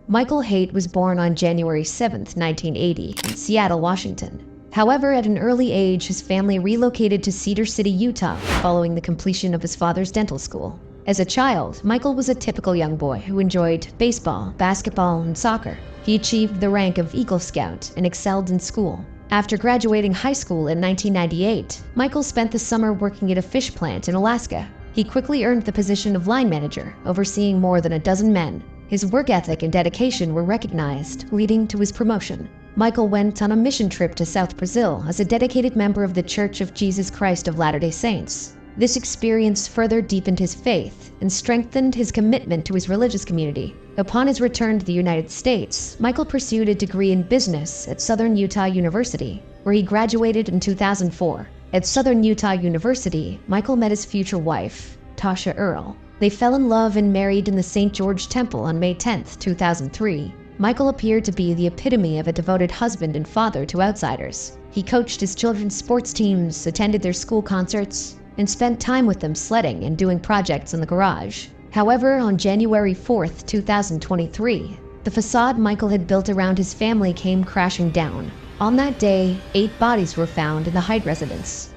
Michael Haight was born on January 7, 1980, in Seattle, Washington. However, at an early age, his family relocated to Cedar City, Utah, following the completion of his father's dental school. As a child, Michael was a typical young boy who enjoyed baseball, basketball, and soccer. He achieved the rank of Eagle Scout and excelled in school. After graduating high school in 1998, Michael spent the summer working at a fish plant in Alaska. He quickly earned the position of line manager, overseeing more than a dozen men. His work ethic and dedication were recognized, leading to his promotion. Michael went on a mission trip to South Brazil as a dedicated member of the Church of Jesus Christ of Latter-day Saints. This experience further deepened his faith and strengthened his commitment to his religious community. Upon his return to the United States, Michael pursued a degree in business at Southern Utah University, where he graduated in 2004. At Southern Utah University, Michael met his future wife, Tasha Earle. They fell in love and married in the St. George Temple on May 10, 2003. Michael appeared to be the epitome of a devoted husband and father to outsiders. He coached his children's sports teams, attended their school concerts, and spent time with them sledding and doing projects in the garage. However, on January 4, 2023, the facade Michael had built around his family came crashing down. On that day, 8 bodies were found in the Haight residence,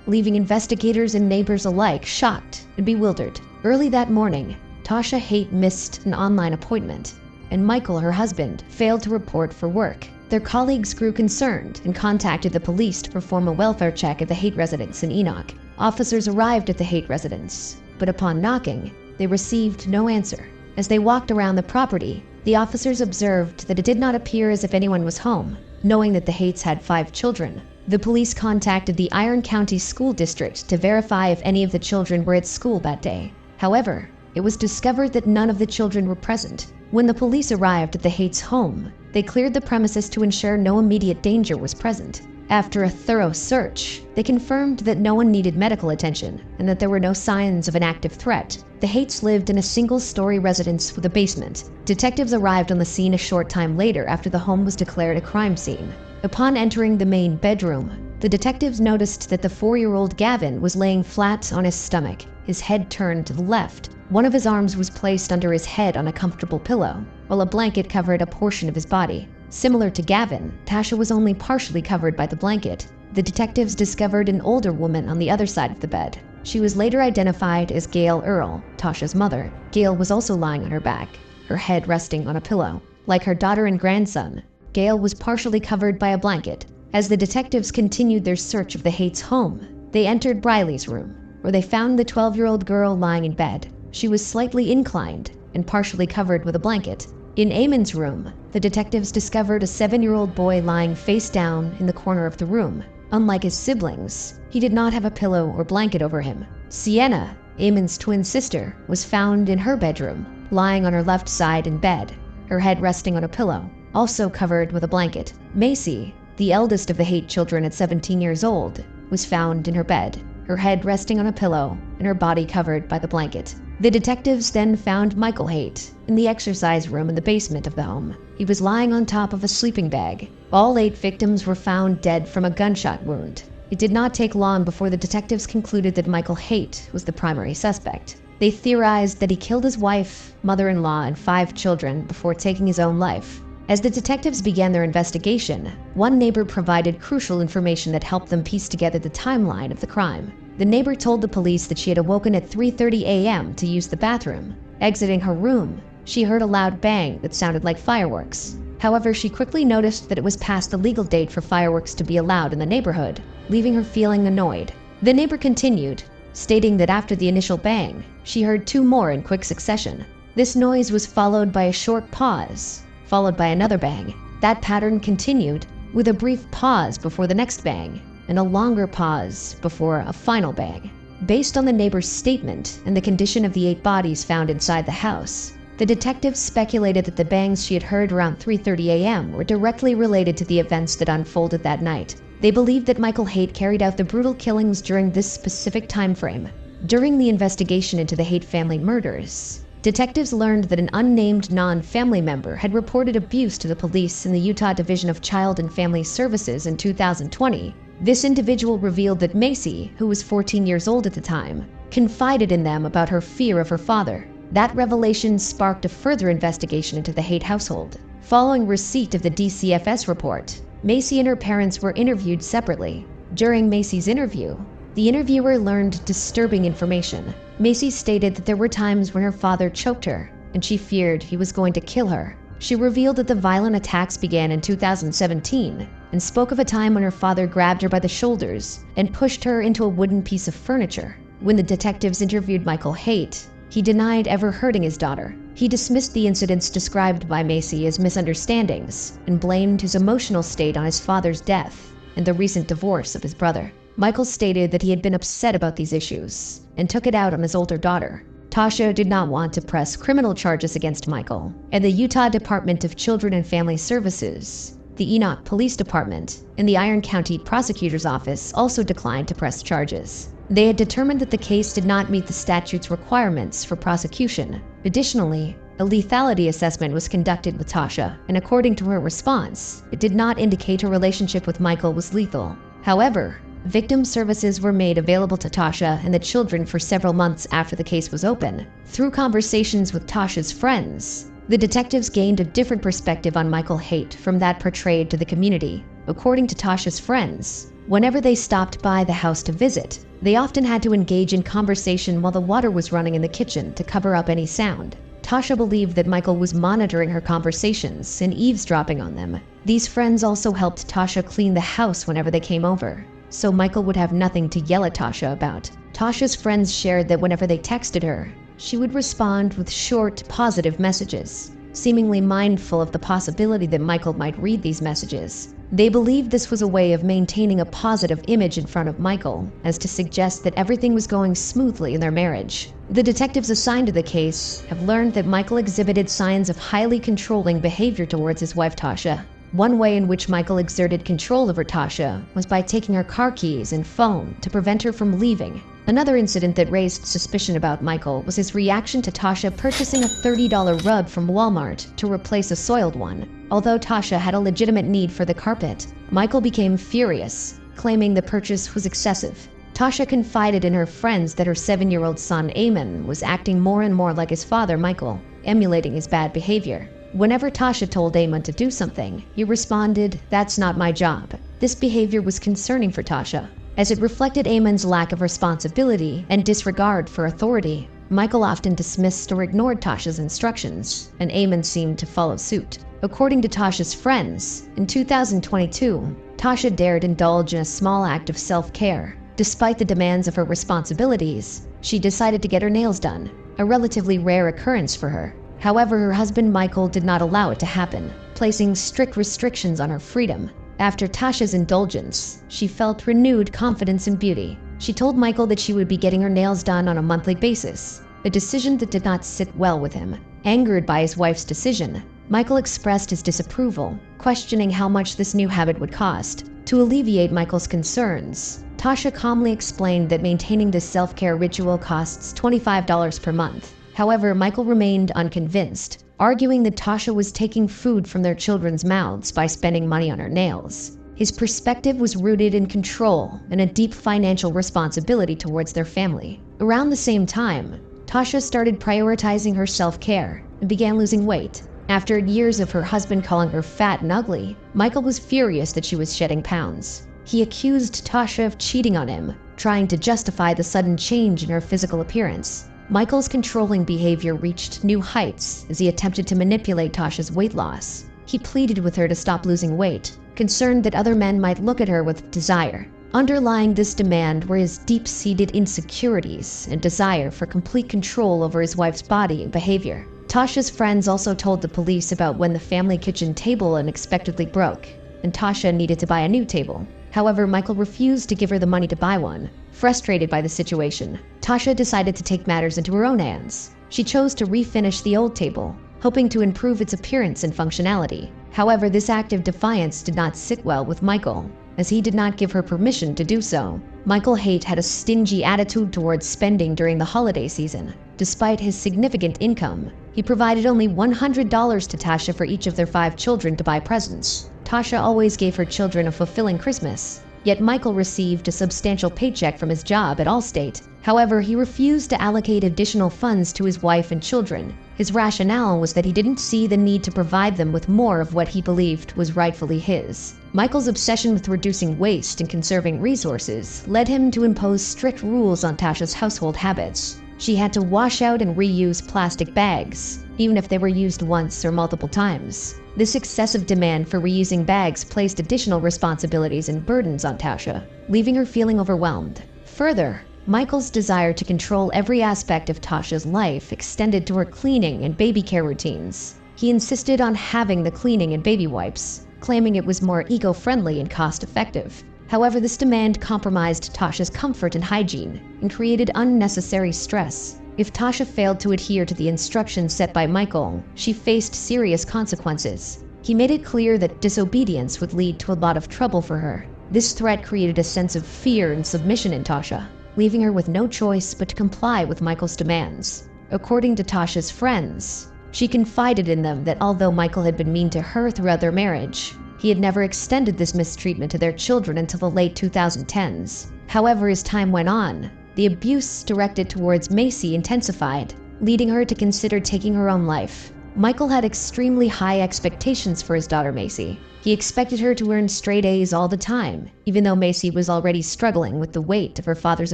leaving investigators and neighbors alike shocked and bewildered. Early that morning, Tasha Haight missed an online appointment, and Michael, her husband, failed to report for work. Their colleagues grew concerned and contacted the police to perform a welfare check at the Haight residence in Enoch. Officers arrived at the Haight residence, but upon knocking, they received no answer. As they walked around the property, the officers observed that it did not appear as if anyone was home. Knowing that the Haight's had 5 children, the police contacted the Iron County School District to verify if any of the children were at school that day. However, it was discovered that none of the children were present. When the police arrived at the Haight's home, they cleared the premises to ensure no immediate danger was present. After a thorough search, they confirmed that no one needed medical attention and that there were no signs of an active threat. The Haight's lived in a single-story residence with a basement. Detectives arrived on the scene a short time later after the home was declared a crime scene. Upon entering the main bedroom, the detectives noticed that the 4-year-old Gavin was laying flat on his stomach, his head turned to the left. One of his arms was placed under his head on a comfortable pillow, while a blanket covered a portion of his body. Similar to Gavin, Tasha was only partially covered by the blanket. The detectives discovered an older woman on the other side of the bed. She was later identified as Gail Earle, Tasha's mother. Gail was also lying on her back, her head resting on a pillow. Like her daughter and grandson, Gail was partially covered by a blanket. As the detectives continued their search of the Haight's home, they entered Briley's room, where they found the 12-year-old girl lying in bed. She was slightly inclined and partially covered with a blanket. In Eamon's room, the detectives discovered a 7-year-old boy lying face down in the corner of the room. Unlike his siblings, he did not have a pillow or blanket over him. Sienna, Eamon's twin sister, was found in her bedroom, lying on her left side in bed, her head resting on a pillow, also covered with a blanket. Macy, the eldest of the Haight children at 17 years old, was found in her bed, her head resting on a pillow and her body covered by the blanket. The detectives then found Michael Haight in the exercise room in the basement of the home. He was lying on top of a sleeping bag. All 8 victims were found dead from a gunshot wound. It did not take long before the detectives concluded that Michael Haight was the primary suspect. They theorized that he killed his wife, mother-in-law, and 5 children before taking his own life. As the detectives began their investigation, one neighbor provided crucial information that helped them piece together the timeline of the crime. The neighbor told the police that she had awoken at 3:30 a.m. to use the bathroom. Exiting her room, she heard a loud bang that sounded like fireworks. However, she quickly noticed that it was past the legal date for fireworks to be allowed in the neighborhood, leaving her feeling annoyed. The neighbor continued, stating that after the initial bang, she heard 2 more in quick succession. This noise was followed by a short pause, followed by another bang. That pattern continued, with a brief pause before the next bang, and a longer pause before a final bang. Based on the neighbor's statement and the condition of the 8 bodies found inside the house, the detectives speculated that the bangs she had heard around 3:30 a.m. were directly related to the events that unfolded that night. They believed that Michael Haight carried out the brutal killings during this specific time frame. During the investigation into the Haight family murders, detectives learned that an unnamed non-family member had reported abuse to the police in the Utah Division of Child and Family Services in 2020. This individual revealed that Macy, who was 14 years old at the time, confided in them about her fear of her father. That revelation sparked a further investigation into the Haight household. Following receipt of the DCFS report, Macy and her parents were interviewed separately. During Macy's interview, the interviewer learned disturbing information. Macy stated that there were times when her father choked her, and she feared he was going to kill her. She revealed that the violent attacks began in 2017 and spoke of a time when her father grabbed her by the shoulders and pushed her into a wooden piece of furniture. When the detectives interviewed Michael Haight, he denied ever hurting his daughter. He dismissed the incidents described by Macy as misunderstandings and blamed his emotional state on his father's death and the recent divorce of his brother. Michael stated that he had been upset about these issues and took it out on his older daughter. Tasha did not want to press criminal charges against Michael, and the Utah Department of Children and Family Services, the Enoch Police Department, and the Iron County Prosecutor's Office also declined to press charges. They had determined that the case did not meet the statute's requirements for prosecution. Additionally, a lethality assessment was conducted with Tasha, and according to her response, it did not indicate her relationship with Michael was lethal. However, victim services were made available to Tasha and the children for several months after the case was open. Through conversations with Tasha's friends, the detectives gained a different perspective on Michael Haight from that portrayed to the community. According to Tasha's friends, whenever they stopped by the house to visit, they often had to engage in conversation while the water was running in the kitchen to cover up any sound. Tasha believed that Michael was monitoring her conversations and eavesdropping on them. These friends also helped Tasha clean the house whenever they came over, so Michael would have nothing to yell at Tasha about. Tasha's friends shared that whenever they texted her, she would respond with short, positive messages, seemingly mindful of the possibility that Michael might read these messages. They believed this was a way of maintaining a positive image in front of Michael, as to suggest that everything was going smoothly in their marriage. The detectives assigned to the case have learned that Michael exhibited signs of highly controlling behavior towards his wife Tasha. One way in which Michael exerted control over Tasha was by taking her car keys and phone to prevent her from leaving. Another incident that raised suspicion about Michael was his reaction to Tasha purchasing a $30 rug from Walmart to replace a soiled one. Although Tasha had a legitimate need for the carpet, Michael became furious, claiming the purchase was excessive. Tasha confided in her friends that her 7-year-old son, Eamon, was acting more and more like his father, Michael, emulating his bad behavior. Whenever Tasha told Eamon to do something, he responded, "That's not my job." This behavior was concerning for Tasha, as it reflected Eamon's lack of responsibility and disregard for authority. Michael often dismissed or ignored Tasha's instructions, and Eamon seemed to follow suit. According to Tasha's friends, in 2022, Tasha dared indulge in a small act of self-care. Despite the demands of her responsibilities, she decided to get her nails done, a relatively rare occurrence for her. However, her husband Michael did not allow it to happen, placing strict restrictions on her freedom. After Tasha's indulgence, she felt renewed confidence in beauty. She told Michael that she would be getting her nails done on a monthly basis, a decision that did not sit well with him. Angered by his wife's decision, Michael expressed his disapproval, questioning how much this new habit would cost. To alleviate Michael's concerns, Tasha calmly explained that maintaining this self-care ritual costs $25 per month. However, Michael remained unconvinced, arguing that Tasha was taking food from their children's mouths by spending money on her nails. His perspective was rooted in control and a deep financial responsibility towards their family. Around the same time, Tasha started prioritizing her self-care and began losing weight. After years of her husband calling her fat and ugly, Michael was furious that she was shedding pounds. He accused Tasha of cheating on him, trying to justify the sudden change in her physical appearance. Michael's controlling behavior reached new heights as he attempted to manipulate Tasha's weight loss. He pleaded with her to stop losing weight, concerned that other men might look at her with desire. Underlying this demand were his deep-seated insecurities and desire for complete control over his wife's body and behavior. Tasha's friends also told the police about when the family kitchen table unexpectedly broke, and Tasha needed to buy a new table. However, Michael refused to give her the money to buy one. Frustrated by the situation, Tasha decided to take matters into her own hands. She chose to refinish the old table, hoping to improve its appearance and functionality. However, this act of defiance did not sit well with Michael, as he did not give her permission to do so. Michael Haight had a stingy attitude towards spending during the holiday season. Despite his significant income, he provided only $100 to Tasha for each of their 5 children to buy presents. Tasha always gave her children a fulfilling Christmas, Yet Michael received a substantial paycheck from his job at Allstate. However, he refused to allocate additional funds to his wife and children. His rationale was that he didn't see the need to provide them with more of what he believed was rightfully his. Michael's obsession with reducing waste and conserving resources led him to impose strict rules on Tasha's household habits. She had to wash out and reuse plastic bags, even if they were used once or multiple times. This excessive demand for reusing bags placed additional responsibilities and burdens on Tasha, leaving her feeling overwhelmed. Further, Michael's desire to control every aspect of Tasha's life extended to her cleaning and baby care routines. He insisted on having the cleaning and baby wipes, claiming it was more eco-friendly and cost-effective. However, this demand compromised Tasha's comfort and hygiene and created unnecessary stress. If Tasha failed to adhere to the instructions set by Michael, she faced serious consequences. He made it clear that disobedience would lead to a lot of trouble for her. This threat created a sense of fear and submission in Tasha, leaving her with no choice but to comply with Michael's demands. According to Tasha's friends, she confided in them that although Michael had been mean to her throughout their marriage, he had never extended this mistreatment to their children until the late 2010s. However, as time went on, the abuse directed towards Macy intensified, leading her to consider taking her own life. Michael had extremely high expectations for his daughter Macy. He expected her to earn straight A's all the time, even though Macy was already struggling with the weight of her father's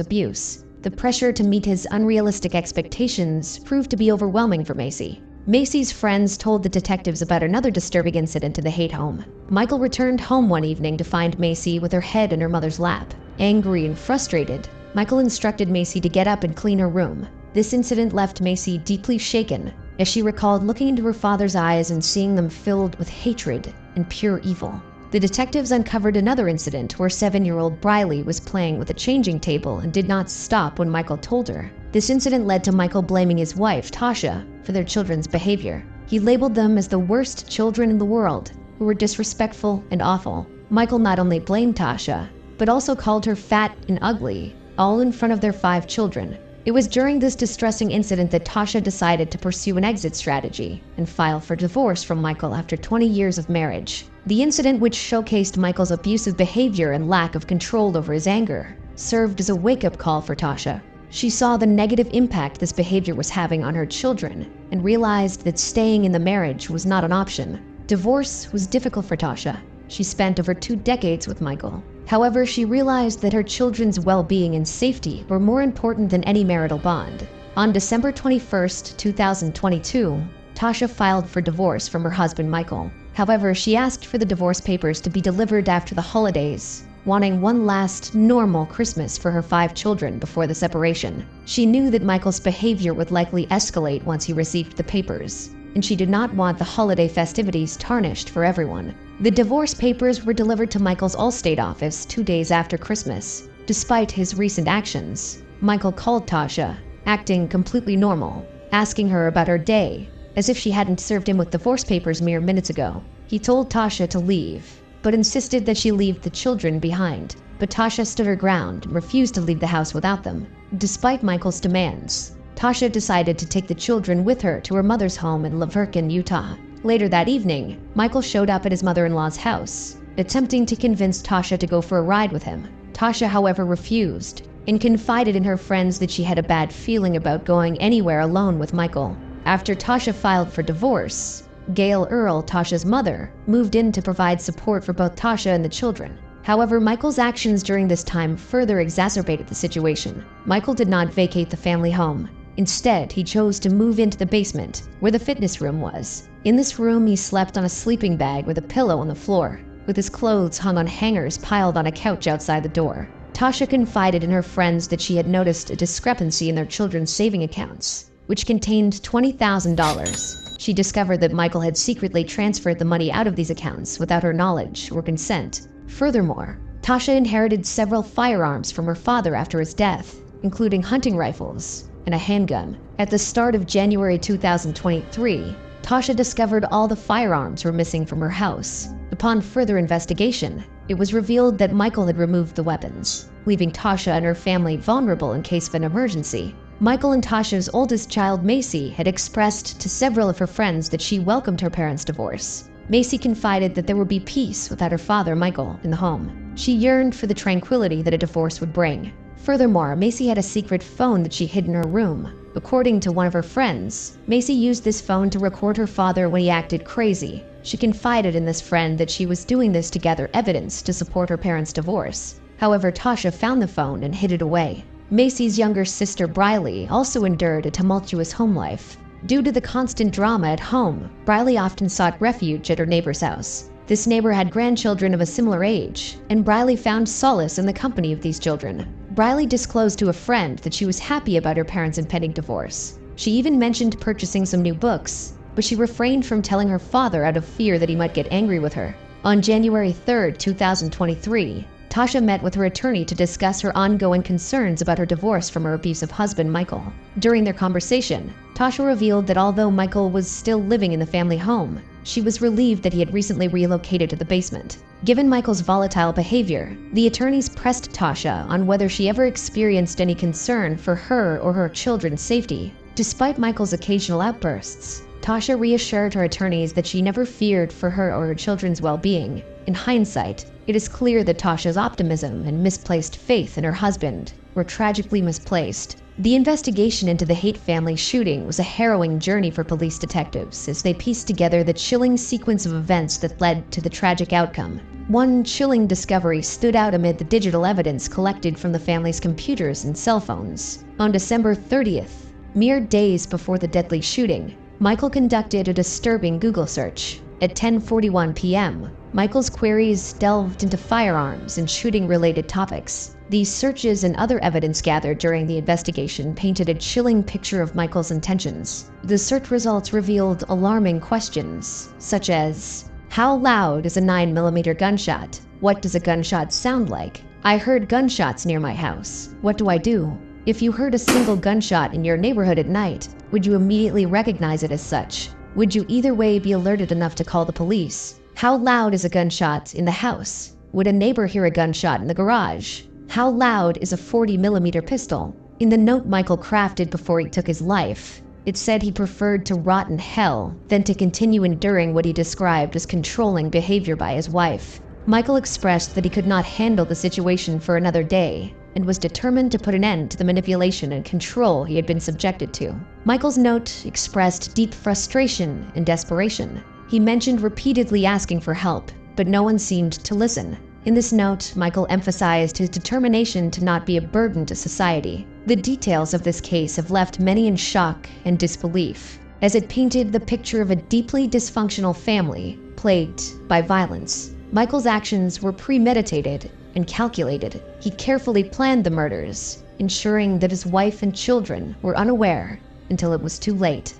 abuse. The pressure to meet his unrealistic expectations proved to be overwhelming for Macy. Macy's friends told the detectives about another disturbing incident in the Haight home. Michael returned home one evening to find Macy with her head in her mother's lap. Angry and frustrated, Michael instructed Macy to get up and clean her room. This incident left Macy deeply shaken, as she recalled looking into her father's eyes and seeing them filled with hatred and pure evil. The detectives uncovered another incident where 7-year-old Briley was playing with a changing table and did not stop when Michael told her. This incident led to Michael blaming his wife, Tasha, for their children's behavior. He labeled them as the worst children in the world, who were disrespectful and awful. Michael not only blamed Tasha, but also called her fat and ugly, all in front of their 5 children. It was during this distressing incident that Tasha decided to pursue an exit strategy and file for divorce from Michael after 20 years of marriage. The incident, which showcased Michael's abusive behavior and lack of control over his anger, served as a wake-up call for Tasha. She saw the negative impact this behavior was having on her children and realized that staying in the marriage was not an option. Divorce was difficult for Tasha. She spent over 2 decades with Michael. However, she realized that her children's well-being and safety were more important than any marital bond. On December 21, 2022, Tasha filed for divorce from her husband Michael. However, she asked for the divorce papers to be delivered after the holidays, wanting one last normal Christmas for her 5 children before the separation. She knew that Michael's behavior would likely escalate once he received the papers, and she did not want the holiday festivities tarnished for everyone. The divorce papers were delivered to Michael's Allstate office 2 days after Christmas. Despite his recent actions, Michael called Tasha, acting completely normal, asking her about her day, as if she hadn't served him with divorce papers mere minutes ago. He told Tasha to leave, but insisted that she leave the children behind. But Tasha stood her ground and refused to leave the house without them. Despite Michael's demands, Tasha decided to take the children with her to her mother's home in Laverton, Utah. Later that evening, Michael showed up at his mother-in-law's house, attempting to convince Tasha to go for a ride with him. Tasha, however, refused and confided in her friends that she had a bad feeling about going anywhere alone with Michael. After Tasha filed for divorce, Gail Earle, Tasha's mother, moved in to provide support for both Tasha and the children. However, Michael's actions during this time further exacerbated the situation. Michael did not vacate the family home. Instead, he chose to move into the basement, where the fitness room was. In this room, he slept on a sleeping bag with a pillow on the floor, with his clothes hung on hangers piled on a couch outside the door. Tasha confided in her friends that she had noticed a discrepancy in their children's saving accounts, which contained $20,000. She discovered that Michael had secretly transferred the money out of these accounts without her knowledge or consent. Furthermore, Tasha inherited several firearms from her father after his death, including hunting rifles and a handgun. At the start of January 2023, Tasha discovered all the firearms were missing from her house. Upon further investigation, it was revealed that Michael had removed the weapons, leaving Tasha and her family vulnerable in case of an emergency. Michael and Tasha's oldest child, Macy, had expressed to several of her friends that she welcomed her parents' divorce. Macy confided that there would be peace without her father, Michael, in the home. She yearned for the tranquility that a divorce would bring. Furthermore, Macy had a secret phone that she hid in her room. According to one of her friends, Macy used this phone to record her father when he acted crazy. She confided in this friend that she was doing this to gather evidence to support her parents' divorce. However, Tasha found the phone and hid it away. Macy's younger sister Briley also endured a tumultuous home life. Due to the constant drama at home, Briley often sought refuge at her neighbor's house. This neighbor had grandchildren of a similar age, and Briley found solace in the company of these children. Briley disclosed to a friend that she was happy about her parents' impending divorce. She even mentioned purchasing some new books, but she refrained from telling her father out of fear that he might get angry with her. On January 3, 2023, Tasha met with her attorney to discuss her ongoing concerns about her divorce from her abusive husband, Michael. During their conversation, Tasha revealed that although Michael was still living in the family home, she was relieved that he had recently relocated to the basement. Given Michael's volatile behavior, the attorneys pressed Tasha on whether she ever experienced any concern for her or her children's safety. Despite Michael's occasional outbursts, Tasha reassured her attorneys that she never feared for her or her children's well-being. In hindsight, it is clear that Tasha's optimism and misplaced faith in her husband were tragically misplaced. The investigation into the Haight family shooting was a harrowing journey for police detectives as they pieced together the chilling sequence of events that led to the tragic outcome. One chilling discovery stood out amid the digital evidence collected from the family's computers and cell phones. On December 30th, mere days before the deadly shooting, Michael conducted a disturbing Google search. At 10:41 p.m., Michael's queries delved into firearms and shooting-related topics. These searches and other evidence gathered during the investigation painted a chilling picture of Michael's intentions. The search results revealed alarming questions, such as, how loud is a 9mm gunshot? What does a gunshot sound like? I heard gunshots near my house. What do I do? If you heard a single gunshot in your neighborhood at night, would you immediately recognize it as such? Would you either way be alerted enough to call the police? How loud is a gunshot in the house? Would a neighbor hear a gunshot in the garage? How loud is a 40mm pistol? In the note Michael crafted before he took his life, it said he preferred to rot in hell than to continue enduring what he described as controlling behavior by his wife. Michael expressed that he could not handle the situation for another day and was determined to put an end to the manipulation and control he had been subjected to. Michael's note expressed deep frustration and desperation. He mentioned repeatedly asking for help, but no one seemed to listen. In this note, Michael emphasized his determination to not be a burden to society. The details of this case have left many in shock and disbelief, as it painted the picture of a deeply dysfunctional family plagued by violence. Michael's actions were premeditated and calculated. He carefully planned the murders, ensuring that his wife and children were unaware until it was too late.